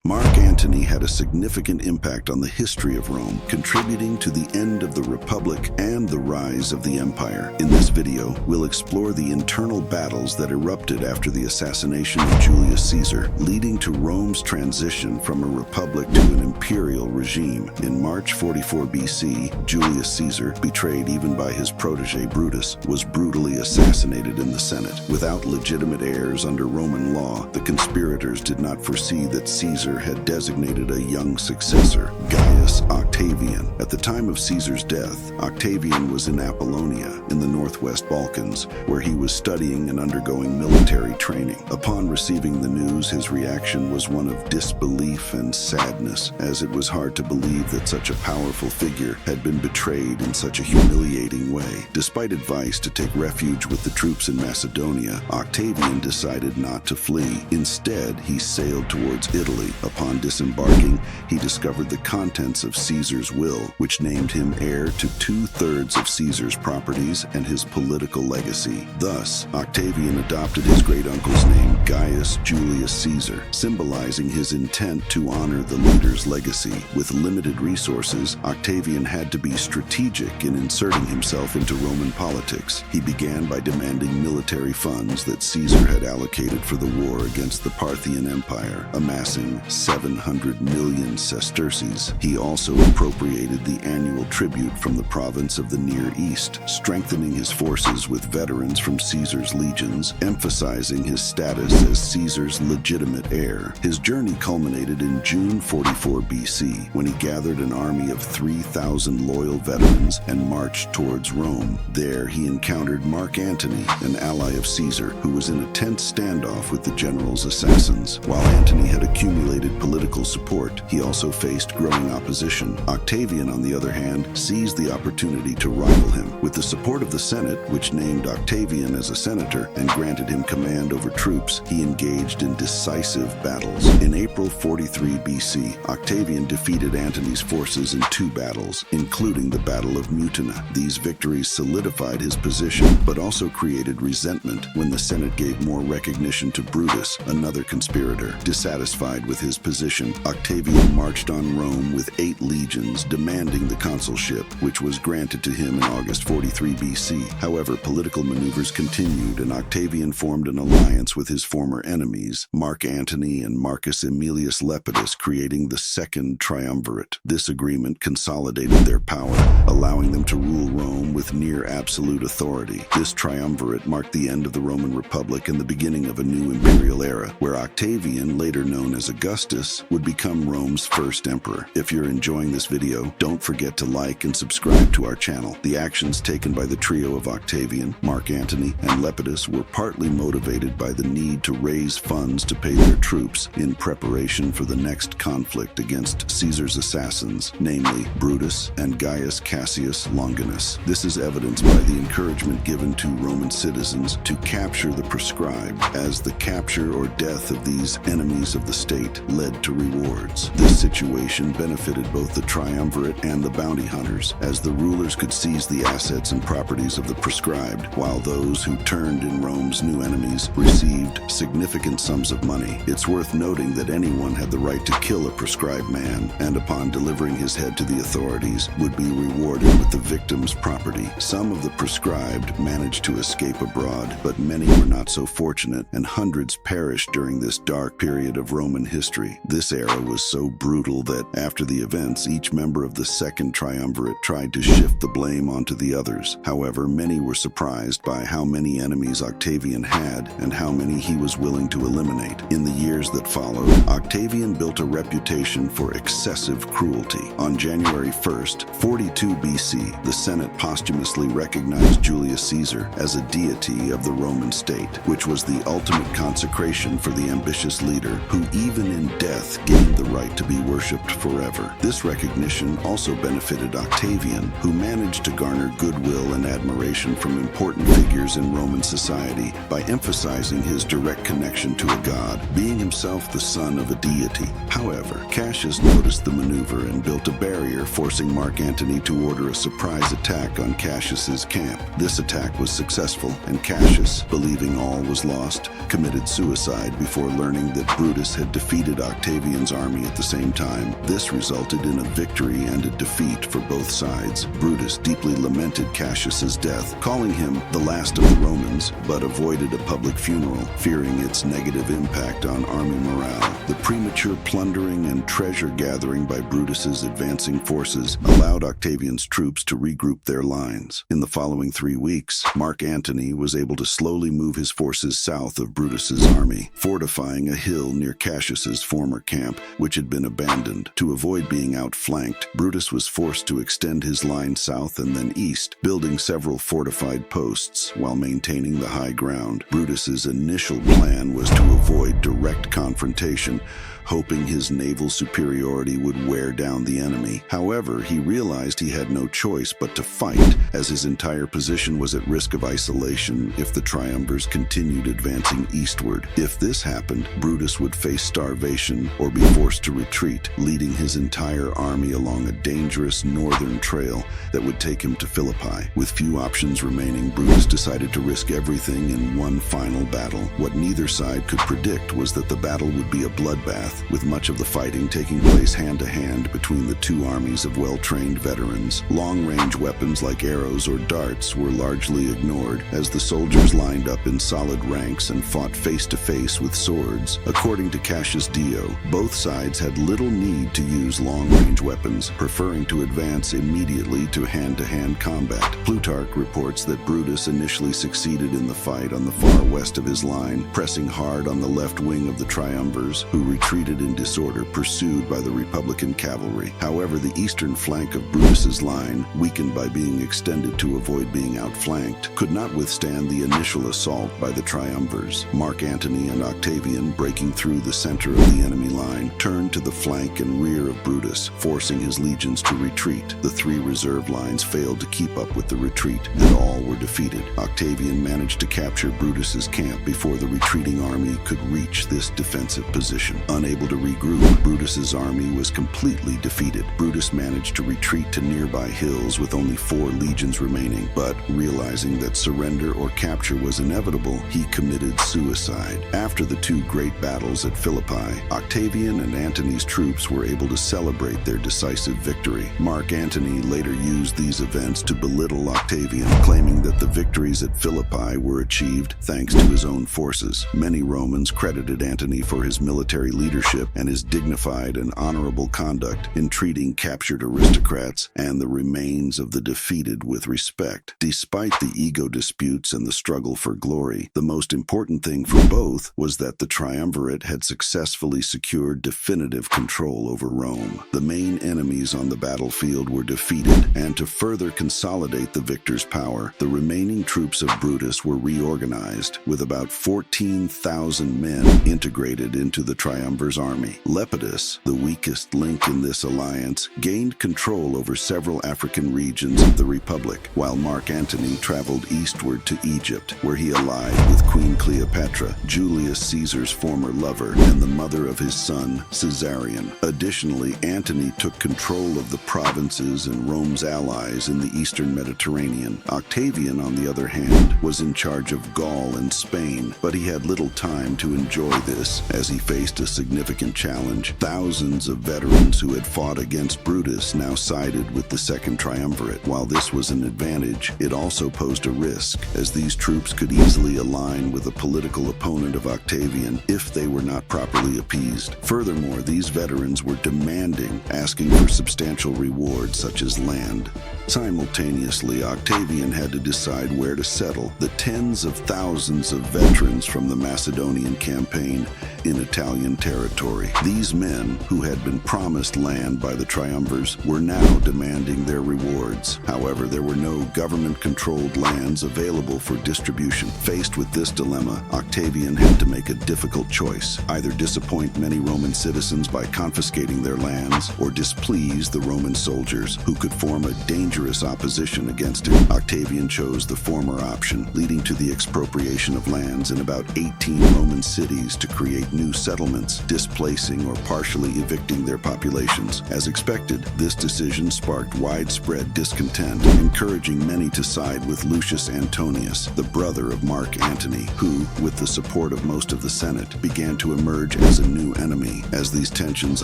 Marc Antony had a significant impact on the history of Rome, contributing to the end of the Republic and the rise of the Empire. In this video, we'll explore the internal battles that erupted after the assassination of Julius Caesar, leading to Rome's transition from a republic to an imperial regime. In March 44 BC, Julius Caesar, betrayed even by his protege Brutus, was brutally assassinated in the Senate. Without legitimate heirs under Roman law, the conspirators did not foresee that Caesar had designated a young successor, Gaius Octavian. At the time of Caesar's death, Octavian was in Apollonia, in the northwest Balkans, where he was studying and undergoing military training. Upon receiving the news, his reaction was one of disbelief and sadness, as it was hard to believe that such a powerful figure had been betrayed in such a humiliating way. Despite advice to take refuge with the troops in Macedonia, Octavian decided not to flee. Instead, he sailed towards Italy. Upon disembarking, he discovered the contents of Caesar's will, which named him heir to 2/3 of Caesar's properties and his political legacy. Thus, Octavian adopted his great-uncle's name, Gaius Julius Caesar, symbolizing his intent to honor the leader's legacy. With limited resources, Octavian had to be strategic in inserting himself into Roman politics. He began by demanding military funds that Caesar had allocated for the war against the Parthian Empire, amassing 700 million sesterces. He also appropriated the annual tribute from the province of the Near East, strengthening his forces with veterans from Caesar's legions, emphasizing his status as Caesar's legitimate heir. His journey culminated in June 44 BC, when he gathered an army of 3,000 loyal veterans and marched towards Rome. There, he encountered Marc Antony, an ally of Caesar, who was in a tense standoff with the general's assassins. While Antony had accumulated political support, he also faced growing opposition. Octavian, on the other hand, seized the opportunity to rival him. With the support of the Senate, which named Octavian as a senator and granted him command over troops, he engaged in decisive battles. In April 43 BC, Octavian defeated Antony's forces in 2 battles, including the Battle of Mutina. These victories solidified his position, but also created resentment when the Senate gave more recognition to Brutus, another conspirator. Dissatisfied with his position, Octavian marched on Rome with 8 legions, demanding the consulship, which was granted to him in August 43 BC. However, political maneuvers continued, and Octavian formed an alliance with his former enemies, Marc Antony and Marcus Aemilius Lepidus, creating the Second Triumvirate. This agreement consolidated their power, allowing them to rule Rome with near absolute authority. This triumvirate marked the end of the Roman Republic and the beginning of a new imperial era, where Octavian, later known as Augustus, would become Rome's first emperor. If you're enjoying this video, don't forget to like and subscribe to our channel. The actions taken by the trio of Octavian, Marc Antony, and Lepidus were partly motivated by the need to raise funds to pay their troops in preparation for the next conflict against Caesar's assassins, namely Brutus and Gaius Cassius Longinus. This is evidenced by the encouragement given to Roman citizens to capture the proscribed, as the capture or death of these enemies of the state led to rewards. This situation benefited both the triumvirate and the bounty hunters, as the rulers could seize the assets and properties of the proscribed, while those who turned in Rome's new enemies received significant sums of money. It's worth noting that anyone had the right to kill a proscribed man, and upon delivering his head to the authorities, would be rewarded with the victim's property. Some of the proscribed managed to escape abroad, but many were not so fortunate, and hundreds perished during this dark period of Roman history. This era was so brutal that, after the events, each member of the Second Triumvirate tried to shift the blame onto the others. However, many were surprised by how many enemies Octavian had and how many he was willing to eliminate. In the years that followed, Octavian built a reputation for excessive cruelty. On January 1st, 42 BC, the Senate posthumously recognized Julius Caesar as a deity of the Roman state, which was the ultimate consecration for the ambitious leader who, even in death, gained the right to be worshipped forever. This recognition also benefited Octavian, who managed to garner goodwill and admiration from important figures in Roman society by emphasizing his direct connection to a god, being himself the son of a deity. However, Cassius noticed the maneuver and built a barrier, forcing Marc Antony to order a surprise attack on Cassius's camp. This attack was successful, and Cassius, believing all was lost, committed suicide before learning that Brutus had defeated Octavian Octavian's army at the same time. This resulted in a victory and a defeat for both sides. Brutus deeply lamented Cassius's death, calling him the last of the Romans, but avoided a public funeral, fearing its negative impact on army morale. The premature plundering and treasure gathering by Brutus's advancing forces allowed Octavian's troops to regroup their lines. In the following 3 weeks, Marc Antony was able to slowly move his forces south of Brutus's army, fortifying a hill near Cassius's former camp, which had been abandoned. To avoid being outflanked, Brutus was forced to extend his line south and then east, building several fortified posts while maintaining the high ground. Brutus's initial plan was to avoid direct confrontation, hoping his naval superiority would wear down the enemy. However, he realized he had no choice but to fight, as his entire position was at risk of isolation if the triumvirs continued advancing eastward. If this happened, Brutus would face starvation or be forced to retreat, leading his entire army along a dangerous northern trail that would take him to Philippi. With few options remaining, Brutus decided to risk everything in one final battle. What neither side could predict was that the battle would be a bloodbath, with much of the fighting taking place hand-to-hand between the two armies of well-trained veterans. Long-range weapons like arrows or darts were largely ignored, as the soldiers lined up in solid ranks and fought face-to-face with swords. According to Cassius Dio, both sides had little need to use long-range weapons, preferring to advance immediately to hand-to-hand combat. Plutarch reports that Brutus initially succeeded in the fight on the far west of his line, pressing hard on the left wing of the triumvirs, who retreated in disorder, pursued by the Republican cavalry. However, the eastern flank of Brutus's line, weakened by being extended to avoid being outflanked, could not withstand the initial assault by the triumvirs. Marc Antony and Octavian, breaking through the center of the enemy line, turned to the flank and rear of Brutus, forcing his legions to retreat. The 3 reserve lines failed to keep up with the retreat, and all were defeated. Octavian managed to capture Brutus's camp before the retreating army could reach this defensive position. Unable to regroup, Brutus's army was completely defeated. Brutus managed to retreat to nearby hills with only 4 legions remaining, but realizing that surrender or capture was inevitable, he committed suicide. After the 2 great battles at Philippi, Octavian and Antony's troops were able to celebrate their decisive victory. Marc Antony later used these events to belittle Octavian, claiming that the victories at Philippi were achieved thanks to his own forces. Many Romans credited Antony for his military leadership and his dignified and honorable conduct in treating captured aristocrats and the remains of the defeated with respect. Despite the ego disputes and the struggle for glory, the most important thing for both was that the triumvirate had successfully secured definitive control over Rome. The main enemies on the battlefield were defeated, and to further consolidate the victor's power, the remaining troops of Brutus were reorganized, with about 14,000 men integrated into the triumvir's army. Lepidus, the weakest link in this alliance, gained control over several African regions of the Republic, while Marc Antony traveled eastward to Egypt, where he allied with Queen Cleopatra, Julius Caesar's former lover, and the mother of his son, Caesarion. Additionally, Antony took control of the provinces and Rome's allies in the eastern Mediterranean. Octavian, on the other hand, was in charge of Gaul and Spain, but he had little time to enjoy this, as he faced a significant challenge. Thousands of veterans who had fought against Brutus now sided with the Second Triumvirate. While this was an advantage, it also posed a risk, as these troops could easily align with a political opponent of Octavian if they were not properly appeased. Furthermore, these veterans were demanding, asking for substantial rewards such as land. Simultaneously, Octavian had to decide where to settle the tens of thousands of veterans from the Macedonian campaign in Italian territory. These men, who had been promised land by the triumvirs, were now demanding their rewards. However, there were no government-controlled lands available for distribution. Faced with this dilemma, Octavian had to make a difficult choice: either disappoint many Roman citizens by confiscating their lands, or displease the Roman soldiers, who could form a dangerous opposition against him. Octavian chose the former option, leading to the expropriation of lands in about 18 Roman cities to create new settlements. displacing or partially evicting their populations. As expected, this decision sparked widespread discontent, encouraging many to side with Lucius Antonius, the brother of Marc Antony, who, with the support of most of the Senate, began to emerge as a new enemy. As these tensions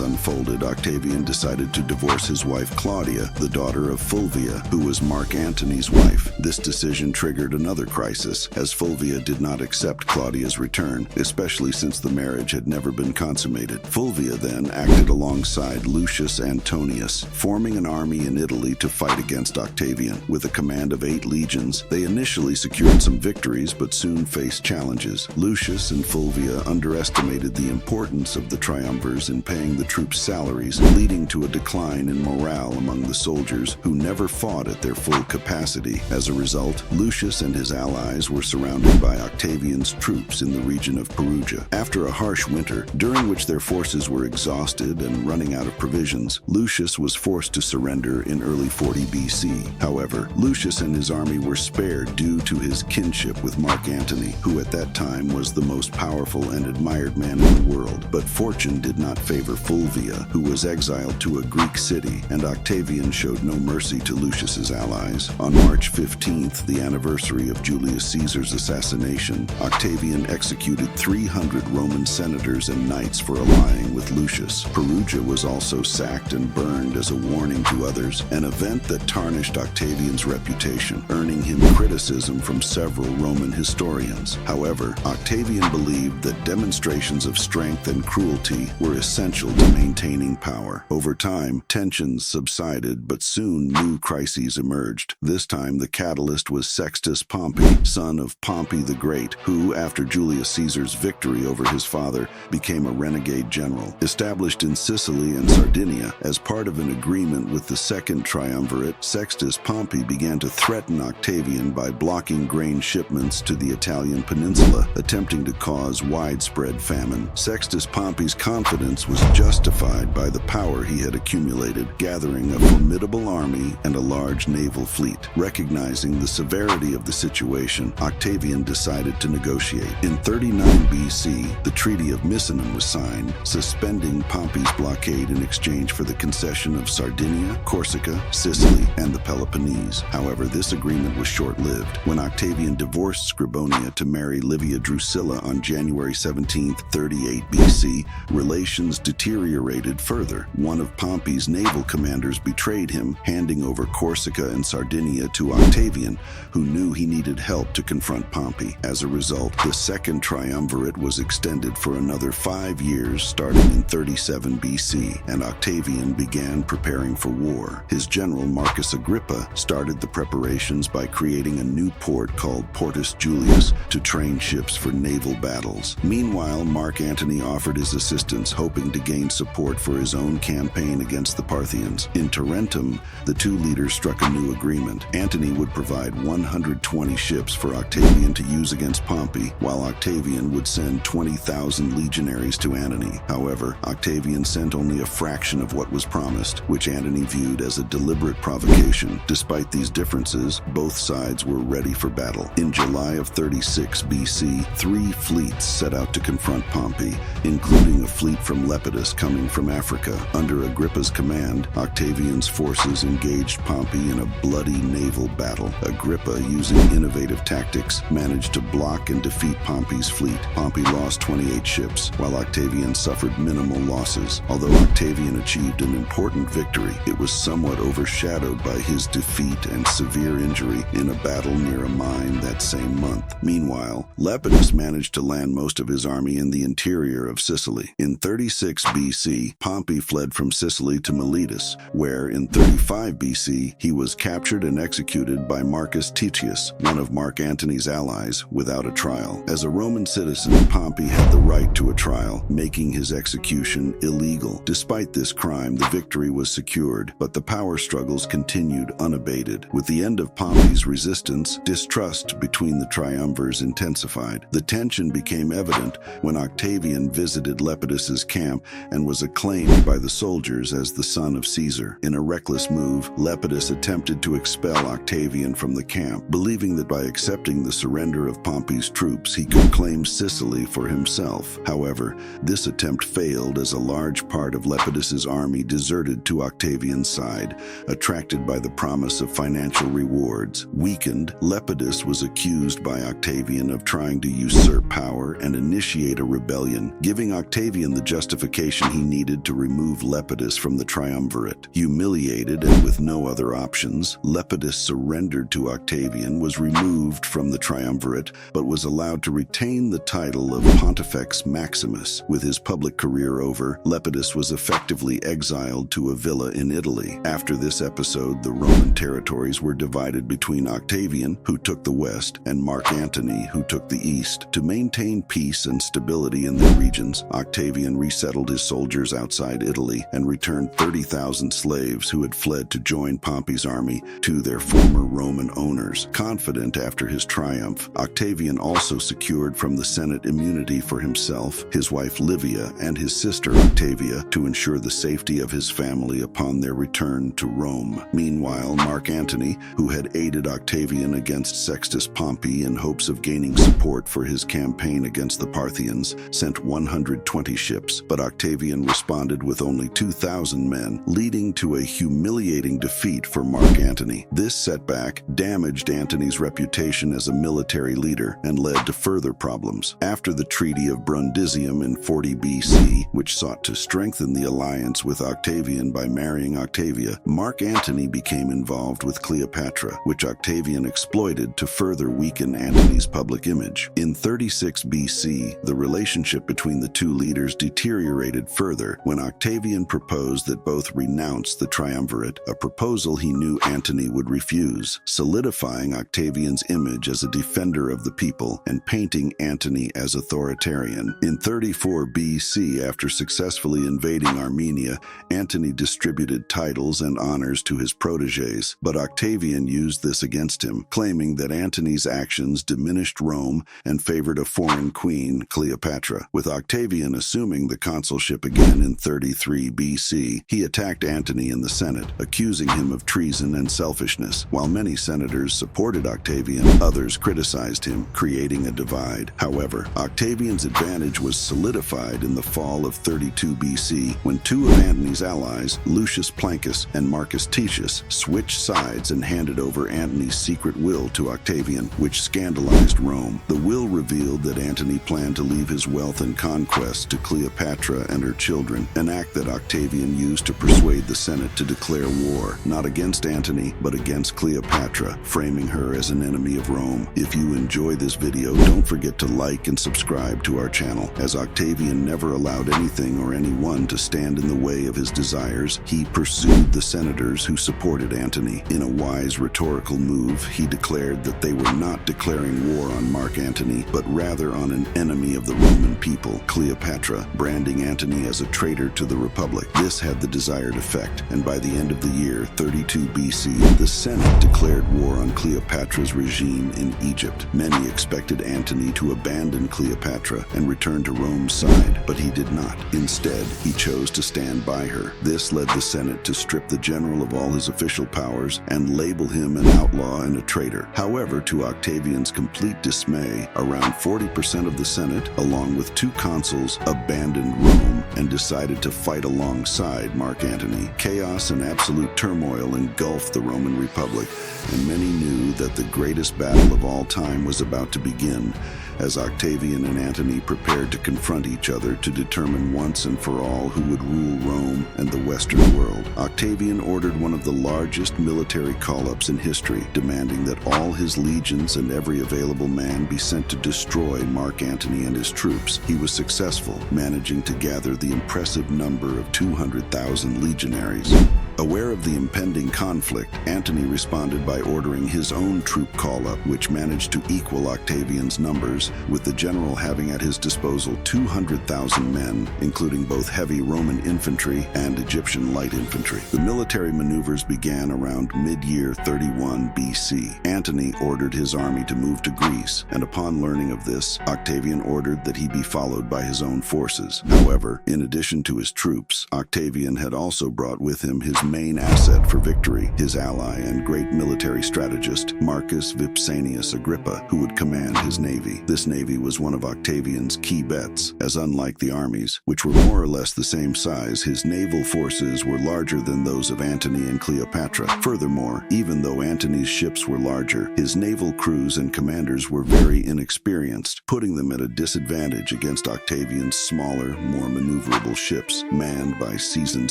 unfolded, Octavian decided to divorce his wife Claudia, the daughter of Fulvia, who was Marc Antony's wife. This decision triggered another crisis, as Fulvia did not accept Claudia's return, especially since the marriage had never been consummated. Fulvia then acted alongside Lucius Antonius, forming an army in Italy to fight against Octavian. With a command of 8 legions, they initially secured some victories but soon faced challenges. Lucius and Fulvia underestimated the importance of the triumvirs in paying the troops' salaries, leading to a decline in morale among the soldiers who never fought at their full capacity. As a result, Lucius and his allies were surrounded by Octavian's troops in the region of Perugia. After a harsh winter, during which their forces were exhausted and running out of provisions, Lucius was forced to surrender in early 40 BC. However, Lucius and his army were spared due to his kinship with Marc Antony, who at that time was the most powerful and admired man in the world. But fortune did not favor Fulvia, who was exiled to a Greek city, and Octavian showed no mercy to Lucius's allies. On March 15th, the anniversary of Julius Caesar's assassination, Octavian executed 300 Roman senators and knights for allying with Lucius. Perugia was also sacked and burned as a warning to others, an event that tarnished Octavian's reputation, earning him criticism from several Roman historians. However, Octavian believed that demonstrations of strength and cruelty were essential to maintaining power. Over time, tensions subsided, but soon new crises emerged. This time, the catalyst was Sextus Pompey, son of Pompey the Great, who, after Julius Caesar's victory over his father, became a renegade general. Established in Sicily and Sardinia, as part of an agreement with the Second Triumvirate, Sextus Pompey began to threaten Octavian by blocking grain shipments to the Italian peninsula, attempting to cause widespread famine. Sextus Pompey's confidence was justified by the power he had accumulated, gathering a formidable army and a large naval fleet. Recognizing the severity of the situation, Octavian decided to negotiate. In 39 BC, the Treaty of Misenum was signed, suspending Pompey's blockade in exchange for the concession of Sardinia, Corsica, Sicily, and the Peloponnese. However, this agreement was short-lived. When Octavian divorced Scribonia to marry Livia Drusilla on January 17, 38 BC, relations deteriorated further. One of Pompey's naval commanders betrayed him, handing over Corsica and Sardinia to Octavian, who knew he needed help to confront Pompey. As a result, the Second Triumvirate was extended for another 5 years, starting in 37 BC, and Octavian began preparing for war. His general Marcus Agrippa started the preparations by creating a new port called Portus Julius to train ships for naval battles. Meanwhile, Marc Antony offered his assistance, hoping to gain support for his own campaign against the Parthians. In Tarentum, the two leaders struck a new agreement. Antony would provide 120 ships for Octavian to use against Pompey, while Octavian would send 20,000 legionaries to Antony. However, Octavian sent only a fraction of what was promised, which Antony viewed as a deliberate provocation. Despite these differences, both sides were ready for battle. In July of 36 BC, 3 fleets set out to confront Pompey, including a fleet from Lepidus coming from Africa. Under Agrippa's command, Octavian's forces engaged Pompey in a bloody naval battle. Agrippa, using innovative tactics, managed to block and defeat Pompey's fleet. Pompey lost 28 ships, while Octavian suffered minimal losses. Although Octavian achieved an important victory, it was somewhat overshadowed by his defeat and severe injury in a battle near a mine that same month. Meanwhile, Lepidus managed to land most of his army in the interior of Sicily. In 36 BC, Pompey fled from Sicily to Miletus, where in 35 BC he was captured and executed by Marcus Titius, one of Marc Antony's allies, without a trial. As a Roman citizen, Pompey had the right to a trial, making his execution illegal. Despite this crime, the victory was secured, but the power struggles continued unabated. With the end of Pompey's resistance, distrust between the triumvirs intensified. The tension became evident when Octavian visited Lepidus's camp and was acclaimed by the soldiers as the son of Caesar. In a reckless move, Lepidus attempted to expel Octavian from the camp, believing that by accepting the surrender of Pompey's troops, he could claim Sicily for himself. However, This attempt failed as a large part of Lepidus's army deserted to Octavian's side, attracted by the promise of financial rewards. Weakened, Lepidus was accused by Octavian of trying to usurp power and initiate a rebellion, giving Octavian the justification he needed to remove Lepidus from the triumvirate. Humiliated and with no other options, Lepidus surrendered to Octavian, was removed from the triumvirate, but was allowed to retain the title of Pontifex Maximus. With his public career over, Lepidus was effectively exiled to a villa in Italy. After this episode, the Roman territories were divided between Octavian, who took the west, and Marc Antony, who took the east. To maintain peace and stability in their regions, Octavian resettled his soldiers outside Italy and returned 30,000 slaves who had fled to join Pompey's army to their former Roman owners. Confident after his triumph, Octavian also secured from the Senate immunity for himself, his wife Livia, and his sister Octavia to ensure the safety of his family upon their return to Rome. Meanwhile, Marc Antony, who had aided Octavian against Sextus Pompey in hopes of gaining support for his campaign against the Parthians, sent 120 ships, but Octavian responded with only 2,000 men, leading to a humiliating defeat for Marc Antony. This setback damaged Antony's reputation as a military leader and led to further problems. After the Treaty of Brundisium in 40 BC, which sought to strengthen the alliance with Octavian by marrying Octavia, Marc Antony became involved with Cleopatra, which Octavian exploited to further weaken Antony's public image. In 36 BC, the relationship between the two leaders deteriorated further when Octavian proposed that both renounce the triumvirate, a proposal he knew Antony would refuse, solidifying Octavian's image as a defender of the people and painting Antony as authoritarian. In 34 BC, after successfully invading Armenia, Antony distributed titles and honors to his protégés, but Octavian used this against him, claiming that Antony's actions diminished Rome and favored a foreign queen, Cleopatra. With Octavian assuming the consulship again in 33 BC, he attacked Antony in the Senate, accusing him of treason and selfishness. While many senators supported Octavian, others criticized him, creating a divide. However, Octavian's advantage was solidified in the fall of 32 BC when two of Antony's allies, Lucius Plancus and Marcus Titius, switched sides and handed over Antony's secret will to Octavian, which scandalized Rome. The will revealed that Antony planned to leave his wealth and conquests to Cleopatra and her children, an act that Octavian used to persuade the Senate to declare war, not against Antony, but against Cleopatra, framing her as an enemy of Rome. If you enjoy this video, don't forget to like and subscribe to our channel. As Octavian never allowed anything or anyone to stand in the way of his desires, he pursued the senators who supported Antony. In a wise rhetorical move, he declared that they were not declaring war on Marc Antony, but rather on an enemy of the Roman people, Cleopatra, branding Antony as a traitor to the Republic. This had the desired effect, and by the end of the year 32 BC, the Senate declared war on Cleopatra's regime in Egypt. Many expected Antony to abandon Cleopatra and return to Rome's side, but he did not. Instead, he chose to stand by her. This led the Senate to strip the general of all his official powers and label him an outlaw and a traitor. However, to Octavian's complete dismay, around 40% of the Senate, along with two consuls, abandoned Rome and decided to fight alongside Marc Antony. Chaos and absolute turmoil engulfed the Roman Republic, and many knew that the greatest battle of all time was about to begin, as Octavian and Antony prepared to confront each other to determine once and for all who would rule Rome and the Western world. Octavian ordered one of the largest military call-ups in history, demanding that all his legions and every available man be sent to destroy Marc Antony and his troops. He was successful, managing to gather the impressive number of 200,000 legionaries. Aware of the impending conflict, Antony responded by ordering his own troop call-up, which managed to equal Octavian's numbers, with the general having at his disposal 200,000 men, including both heavy Roman infantry and Egyptian light infantry. The military maneuvers began around mid-year 31 BC. Antony ordered his army to move to Greece, and upon learning of this, Octavian ordered that he be followed by his own forces. However, In addition to his troops, Octavian had also brought with him his main asset for victory, his ally and great military strategist, Marcus Vipsanius Agrippa, who would command his navy. This navy was one of Octavian's key bets, as unlike the armies, which were more or less the same size, his naval forces were larger than those of Antony and Cleopatra. Furthermore, even though Antony's ships were larger, his naval crews and commanders were very inexperienced, putting them at a disadvantage against Octavian's smaller, more maneuverable ships, manned by seasoned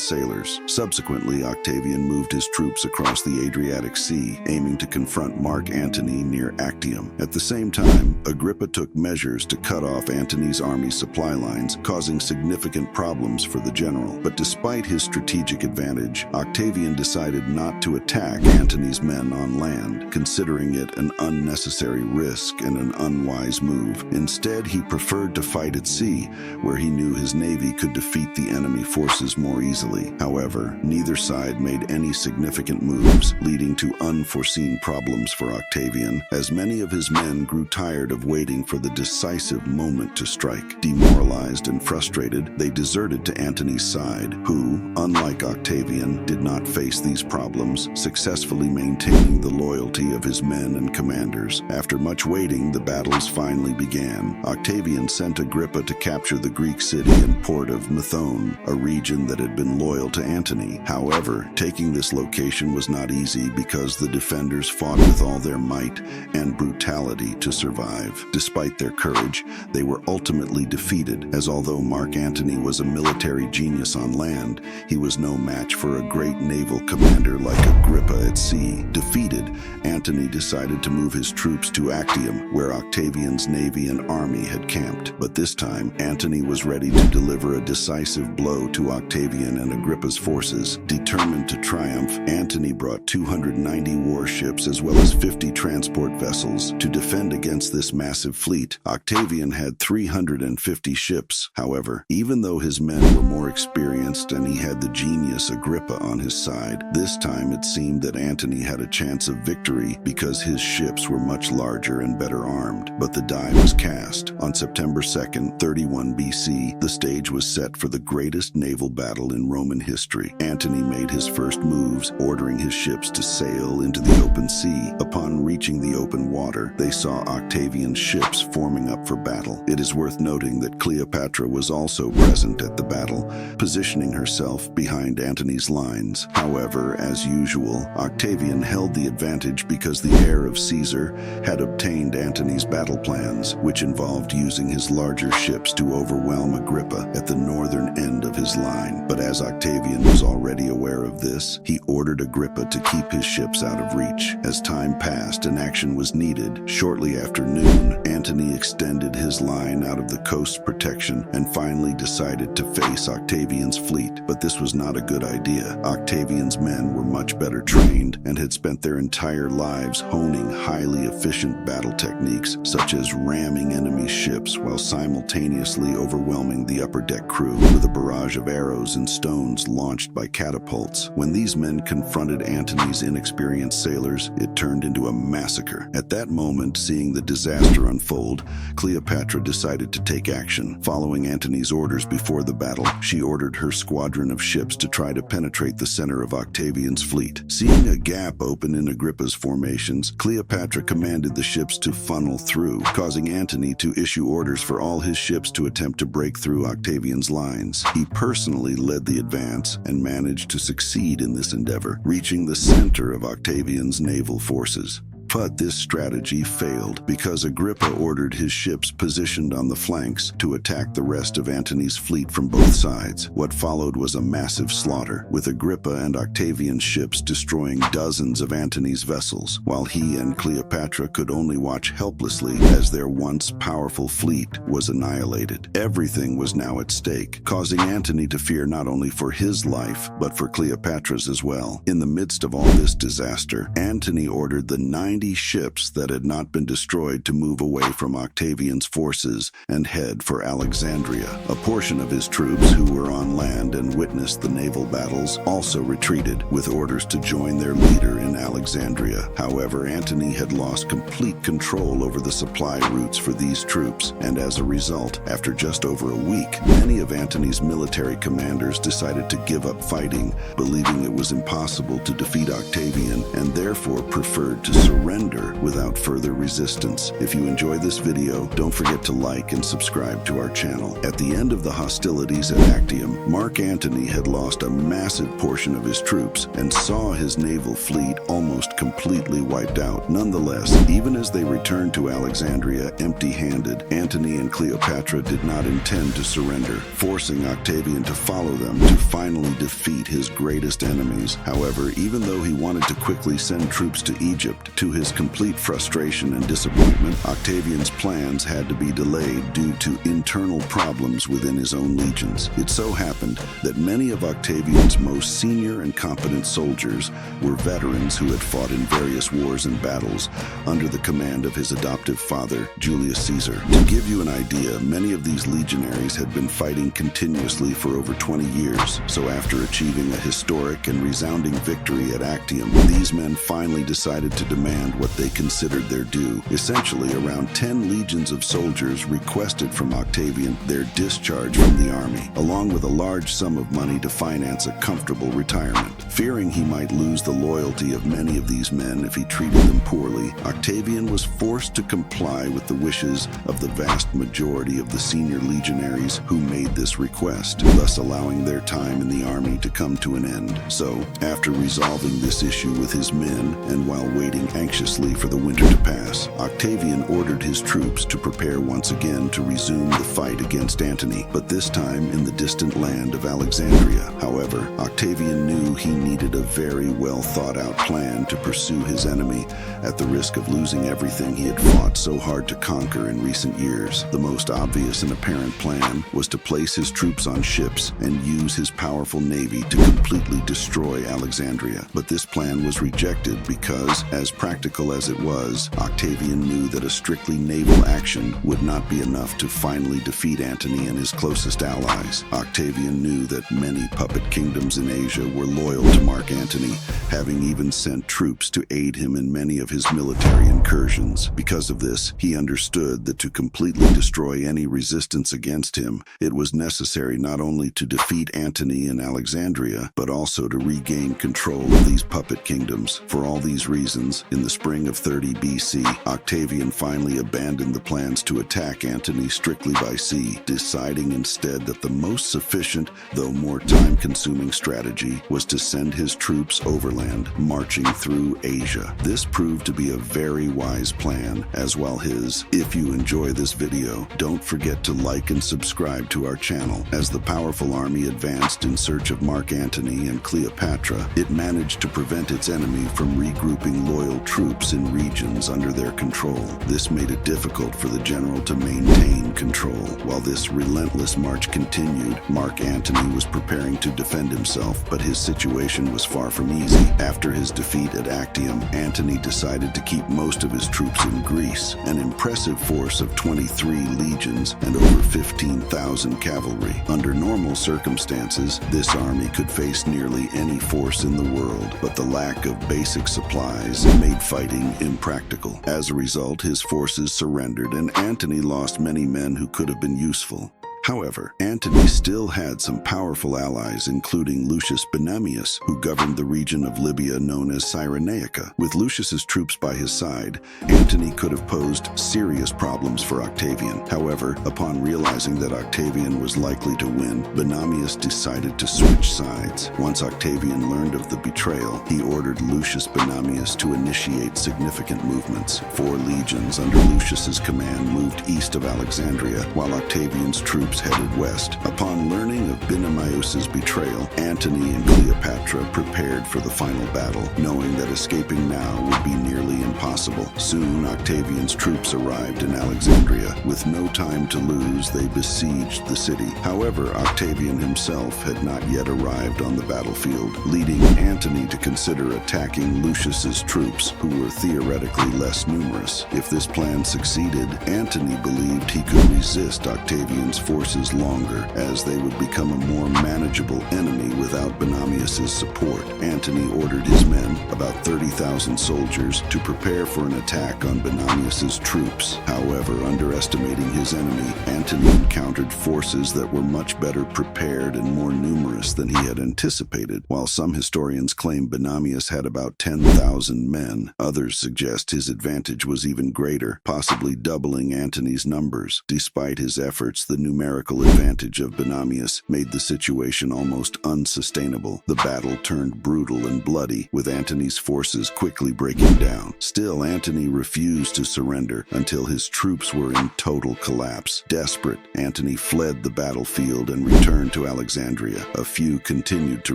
sailors. Subsequently, Octavian moved his troops across the Adriatic Sea, aiming to confront Marc Antony near Actium. At the same time, Agrippa took measures to cut off Antony's army supply lines, causing significant problems for the general. But despite his strategic advantage, Octavian decided not to attack Antony's men on land, considering it an unnecessary risk and an unwise move. Instead, he preferred to fight at sea, where he knew his navy could defeat the enemy forces more easily. However, neither side made any significant moves, leading to unforeseen problems for Octavian, as many of his men grew tired of waiting for the decisive moment to strike. Demoralized and frustrated, they deserted to Antony's side, who, unlike Octavian, did not face these problems, successfully maintaining the loyalty of his men and commanders. After much waiting, the battles finally began. Octavian sent Agrippa to capture the Greek city and port of Methone, a region that had been loyal to Antony. However, taking this location was not easy because the defenders fought with all their might and brutality to survive. Despite their courage, they were ultimately defeated, as although Marc Antony was a military genius on land, he was no match for a great naval commander like Agrippa at sea. Defeated, Antony decided to move his troops to Actium, where Octavian's navy and army had camped. But this time, Antony was ready to deliver a decisive blow to Octavian and Agrippa's forces. Determined to triumph, Antony brought 290 warships as well as 50 transport vessels. To defend against this massive fleet, Octavian had 350 ships. However, even though his men were more experienced and he had the genius Agrippa on his side, this time it seemed that Antony had a chance of victory because his ships were much larger and better armed. But the die was cast. On September 2nd, 31 BC, the stage was set for the greatest naval battle in Roman history. Antony made his first moves, ordering his ships to sail into the open sea. Upon reaching the open water, they saw Octavian's ships forming up for battle. It is worth noting that Cleopatra was also present at the battle, positioning herself behind Antony's lines. However, as usual, Octavian held the advantage because the heir of Caesar had obtained Antony's battle plans, which involved using his larger ships to overwhelm Agrippa at the northern end of his line. But as Octavian was already aware of this, he ordered Agrippa to keep his ships out of reach. As time passed and action was needed, shortly after noon, Antony extended his line out of the coast protection and finally decided to face Octavian's fleet. But this was not a good idea. Octavian's men were much better trained and had spent their entire lives honing highly efficient battle techniques, such as ramming enemy ships while simultaneously overwhelming the upper deck crew with a barrage of arrows and stones launched by catapults. When these men confronted Antony's inexperienced sailors, it turned into a massacre. At that moment, seeing the disaster unfold, Cleopatra decided to take action. Following Antony's orders before the battle, she ordered her squadron of ships to try to penetrate the center of Octavian's fleet. Seeing a gap open in Agrippa's formations, Cleopatra commanded the ships to funnel through, causing Antony to issue orders for all his ships to attempt to break through Octavian's lines. He personally led the advance and managed to succeed in this endeavor, reaching the center of Octavian's naval forces. But this strategy failed because Agrippa ordered his ships positioned on the flanks to attack the rest of Antony's fleet from both sides. What followed was a massive slaughter, with Agrippa and Octavian's ships destroying dozens of Antony's vessels, while he and Cleopatra could only watch helplessly as their once powerful fleet was annihilated. Everything was now at stake, causing Antony to fear not only for his life, but for Cleopatra's as well. In the midst of all this disaster, Antony ordered the 90 80 ships that had not been destroyed to move away from Octavian's forces and head for Alexandria. A portion of his troops who were on land and witnessed the naval battles also retreated, with orders to join their leader in Alexandria. However, Antony had lost complete control over the supply routes for these troops, and as a result, after just over a week, many of Antony's military commanders decided to give up fighting, believing it was impossible to defeat Octavian, and therefore preferred to surrender without further resistance. If you enjoy this video, don't forget to like and subscribe to our channel. At the end of the hostilities at Actium, Marc Antony had lost a massive portion of his troops and saw his naval fleet almost completely wiped out. Nonetheless, even as they returned to Alexandria empty-handed, Antony and Cleopatra did not intend to surrender, forcing Octavian to follow them to finally defeat his greatest enemies. However, even though he wanted to quickly send troops to Egypt, to his complete frustration and disappointment, Octavian's plans had to be delayed due to internal problems within his own legions. It so happened that many of Octavian's most senior and competent soldiers were veterans who had fought in various wars and battles under the command of his adoptive father, Julius Caesar. To give you an idea, many of these legionaries had been fighting continuously for over 20 years, so after achieving a historic and resounding victory at Actium, these men finally decided to demand what they considered their due. Essentially, around 10 legions of soldiers requested from Octavian their discharge from the army, along with a large sum of money to finance a comfortable retirement. Fearing he might lose the loyalty of many of these men if he treated them poorly, Octavian was forced to comply with the wishes of the vast majority of the senior legionaries who made this request, thus allowing their time in the army to come to an end. So, after resolving this issue with his men, and while waiting anxiously for the winter to pass, Octavian ordered his troops to prepare once again to resume the fight against Antony, but this time in the distant land of Alexandria. However, Octavian knew he needed a very well thought out plan to pursue his enemy at the risk of losing everything he had fought so hard to conquer in recent years. The most obvious and apparent plan was to place his troops on ships and use his powerful navy to completely destroy Alexandria. But this plan was rejected because, as practical as it was, Octavian knew that a strictly naval action would not be enough to finally defeat Antony and his closest allies. Octavian knew that many puppet kingdoms in Asia were loyal to Marc Antony, having even sent troops to aid him in many of his military incursions. Because of this, he understood that to completely destroy any resistance against him, it was necessary not only to defeat Antony in Alexandria, but also to regain control of these puppet kingdoms. For all these reasons, in the spring of 30 BC, Octavian finally abandoned the plans to attack Antony strictly by sea, deciding instead that the most sufficient, though more time-consuming strategy was to send his troops overland, marching through Asia. This proved to be a very wise plan, as well his. If you enjoy this video, don't forget to like and subscribe to our channel. As the powerful army advanced in search of Marc Antony and Cleopatra, it managed to prevent its enemy from regrouping loyal troops in regions under their control. This made it difficult for the general to maintain control. While this relentless march continued, Marc Antony was preparing to defend himself, but his situation was far from easy. After his defeat at Actium, Antony decided to keep most of his troops in Greece, an impressive force of 23 legions and over 15,000 cavalry. Under normal circumstances, this army could face nearly any force in the world, but the lack of basic supplies made fighting impractical. As a result, his forces surrendered, and Antony lost many men who could have been useful. However, Antony still had some powerful allies, including Lucius Benamius, who governed the region of Libya known as Cyrenaica. With Lucius's troops by his side, Antony could have posed serious problems for Octavian. However, upon realizing that Octavian was likely to win, Benamius decided to switch sides. Once Octavian learned of the betrayal, he ordered Lucius Benamius to initiate significant movements. 4 legions under Lucius's command moved east of Alexandria, while Octavian's troops troops headed west. Upon learning of Menelaus's betrayal, Antony and Cleopatra prepared for the final battle, knowing that escaping now would be nearly impossible. Soon, Octavian's troops arrived in Alexandria. With no time to lose, they besieged the city. However, Octavian himself had not yet arrived on the battlefield, leading Antony to consider attacking Lucius's troops, who were theoretically less numerous. If this plan succeeded, Antony believed he could resist Octavian's forces longer, as they would become a more manageable enemy without Menelaus's support. Antony ordered his men, about 30,000 soldiers, to prepare for an attack on Menelaus's troops. However, underestimating his enemy, Antony encountered forces that were much better prepared and more numerous than he had anticipated. While some historians claim Menelaus had about 10,000 men, others suggest his advantage was even greater, possibly doubling Antony's numbers. Despite his efforts, the numerical advantage of Menelaus made the situation almost unsustainable. The battle turned brutal and bloody, with Antony's forces quickly breaking down. Still, Antony refused to surrender until his troops were in total collapse. Desperate, Antony fled the battlefield and returned to Alexandria. A few continued to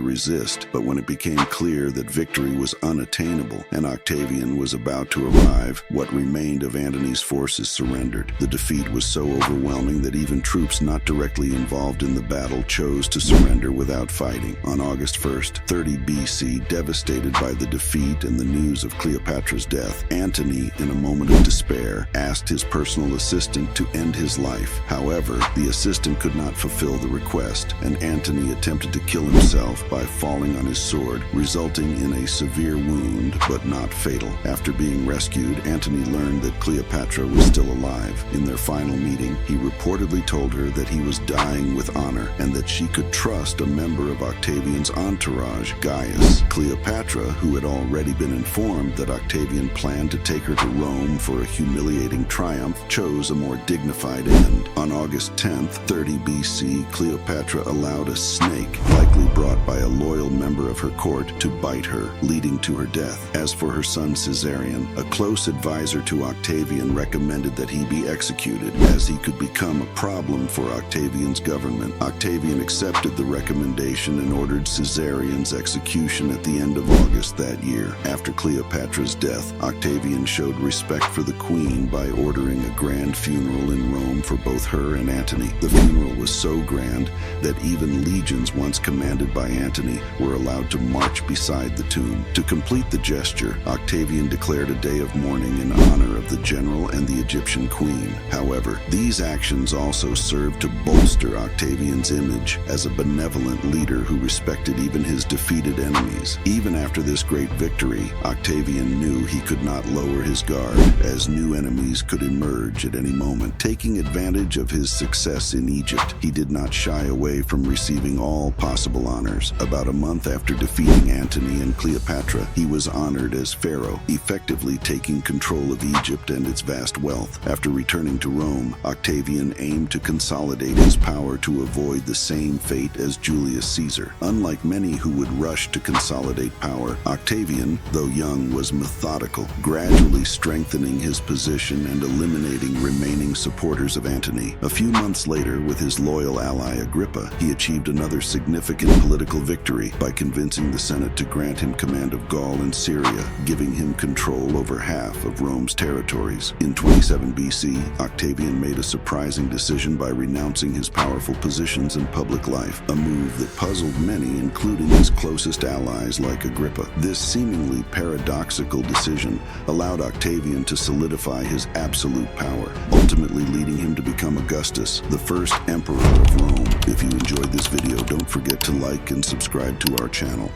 resist, but when it became clear that victory was unattainable and Octavian was about to arrive, what remained of Antony's forces surrendered. The defeat was so overwhelming that even troops not directly involved in the battle chose to surrender without fighting. On August 1st, 30 BC, devastated by the defeat and the news of Cleopatra's death, Antony, in a moment of despair, asked his personal assistant to end his life. However, the assistant could not fulfill the request, and Antony attempted to kill himself by falling on his sword, resulting in a severe wound, but not fatal. After being rescued, Antony learned that Cleopatra was still alive. In their final meeting, he reportedly told her that he was dying with honor, and that she could trust a member of Octavian's entourage, Gaius. Cleopatra, who had already been informed that Octavian planned to take her to Rome for a humiliating triumph, chose a more dignified end. On August 10th, 30 BC, Cleopatra allowed a snake, likely brought by a loyal member of her court, to bite her, leading to her death. As for her son Caesarion, a close advisor to Octavian recommended that he be executed, as he could become a problem for Octavian's government. Octavian accepted the recommendation and ordered Caesarion's execution at the end of August that year. After Cleopatra's death, Octavian showed respect for the queen by ordering a grand funeral in Rome for both her and Antony. The funeral was so grand that even legions once commanded by Antony were allowed to march beside the tomb. To complete the gesture, Octavian declared a day of mourning in honor of the general and the Egyptian queen. However, these actions also served to bolster Octavian's image as a benevolent leader who respected even his defeated enemies. Even after this great victory, Octavian knew he could not lower his guard, as new enemies could emerge at any moment. Taking advantage of his success in Egypt, he did not shy away from receiving all possible honors. About a month after defeating Antony and Cleopatra, he was honored as pharaoh, effectively taking control of Egypt and its vast wealth. After returning to Rome, Octavian aimed to consolidate his power to avoid the same fate as Julius Caesar. Unlike many who would rush to consolidate power, Octavian, though young, was methodical, gradually strengthening his position and eliminating remaining supporters of Antony. A few months later, with his loyal ally Agrippa, he achieved another significant political victory by convincing the Senate to grant him command of Gaul and Syria, giving him control over half of Rome's territories. In 27 BC, Octavian made a surprising decision by renouncing his powerful positions in public life, a move that puzzled many, including his closest allies like Agrippa. This seemingly paradoxical decision allowed Octavian to solidify his absolute power, ultimately leading him to become Augustus, the first emperor of Rome. If you enjoyed this video, don't forget to like and subscribe to our channel.